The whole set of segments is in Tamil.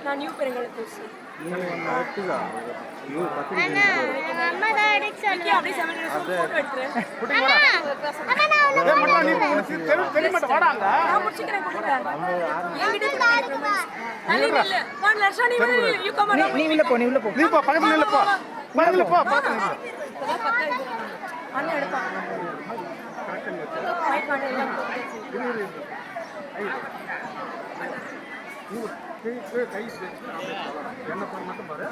நான் நியூ பெருங்கலத்தூர் சார். அண்ணன் எடுப்பான் என்ன மட்டும் பாரு.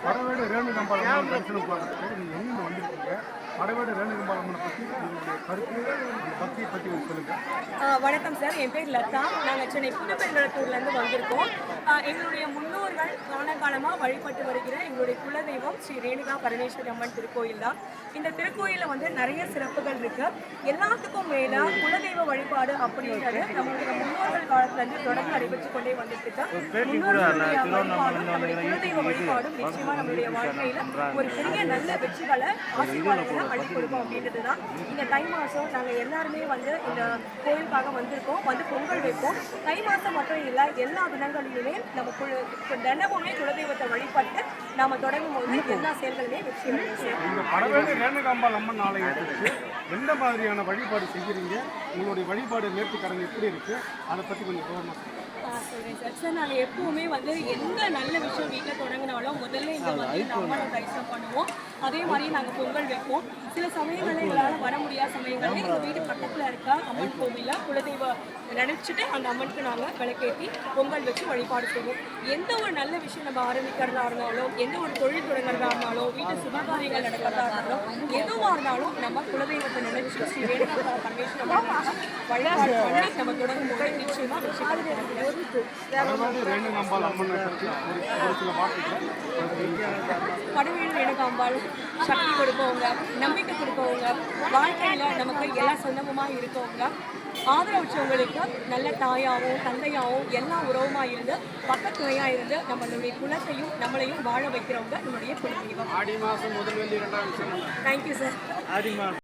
படவேடு ரேணுகாம்பாள் தரிசனம் போகிறதுக்கு நீங்கள் எங்கேருந்து வந்திருக்கீங்க? படவேடு ரேணுகாம்பாள் அம்மனை பற்றி உங்களுடைய கருத்து பக்தியை பற்றி சொல்லுங்கள். வணக்கம் சார், என் பேர் லதா. நாங்கள் சென்னை புதுப்பெருங்கலத்தூர்லேருந்து வந்திருக்கோம். எங்களுடைய முன்னோர்கள் காலகாலமாக வழிபட்டு வருகிற எங்களுடைய குலதெய்வம் ஸ்ரீ ரேணுகா பரமேஸ்வரி அம்மன் திருக்கோயில் தான். இந்த திருக்கோயிலில் வந்து நிறைய சிறப்புகள் இருக்கு. எல்லாத்துக்கும் மேலே குலதெய்வ வழிபாடு அப்படின்றது நம்மளுடைய முன்னோர்கள் காலத்துலேருந்து தொடர்ந்து நடைபெற்று கொண்டே வந்துட்டு இருக்கு. குலதெய்வ வழிபாடும் நிச்சயமா நம்மளுடைய வாழ்க்கையில ஒரு பெரிய நல்ல வெற்றிகளை ஆசீர்வாதங்களை அள்ளி கொடுக்கும் அப்படின்றது தான். இந்த தை மாதம் நாங்கள் எல்லாருமே வந்து இந்த கோயிலுக்காக வந்திருக்கோம். வந்து பொங்கல் வைப்போம். தை மாதம் மட்டும் இல்லை, எல்லா தினங்களிலுமே நம்ம தினமுமே குலதெய்வத்தை வழிபட்டு நாம தொடங்கும் போது எல்லா செயல்களுமே வெற்றி அடையும். ரேணுகாம்பாள் அம்மன் ஆலயத்துக்கு எந்த மாதிரியான வழிபாடு செய்கிறீங்க? உங்களுடைய வழிபாடு நேர்த்திக்கடன் எப்படி இருக்கு? அதை பற்றி கொஞ்சம் சொல்கிறேன் சார். சார், நாங்கள் எப்பவுமே வந்து எந்த நல்ல விஷயம் வீட்டில் தொடங்கினாலும் முதல்ல இந்த வந்து இந்த அம்மனை தரிசனம் பண்ணுவோம். அதே மாதிரி நாங்கள் பொங்கல் வைப்போம். சில சமயங்களில் எங்களால் வர முடியாத சமயங்களில் எங்கள் வீடு பக்கத்தில் இருக்க அம்மன் கோவிலில் குலதெய்வ நினச்சிட்டு அந்த அம்மனுக்கு நாங்கள் விளக்கேற்றி பொங்கல் வச்சு வழிபாடு செய்வோம். எந்த ஒரு நல்ல விஷயம் நம்ம ஆரம்பிக்கிறதா இருந்தாலும், எந்த ஒரு தொழில் தொடங்குறதா இருந்தாலும், வீட்டு சுபகாரியங்கள் நடக்கிறதா இருந்தாலும், எதுவாக இருந்தாலும் நம்ம குலதெய்வத்தை நினைச்சு ஸ்ரீ ரேணுகா பரமேஸ்வரி வழிபாடு பண்ணி நம்ம தொடங்கும் போது நிச்சயமாக விஷயம் படவேடு ரேணுகாம்பாள் சக்தி கொடுப்பவங்க, நம்பிக்கை கொடுப்பவங்க, வாழ்க்கையில் நமக்கு எல்லா சொந்தமுமாக இருக்கவங்க, ஆதரவற்றவங்களுக்கு நல்ல தாயாகவும் தந்தையாகவும் எல்லா உறவுமாக இருந்து பக்கத்துணையாக இருந்து நம்மளுடைய குலத்தையும் நம்மளையும் வாழ வைக்கிறவங்க நம்மளுடைய குலதெய்வம். ஆடி மாதம் முதல் வெள்ளி 2ஆம். Thank you sir.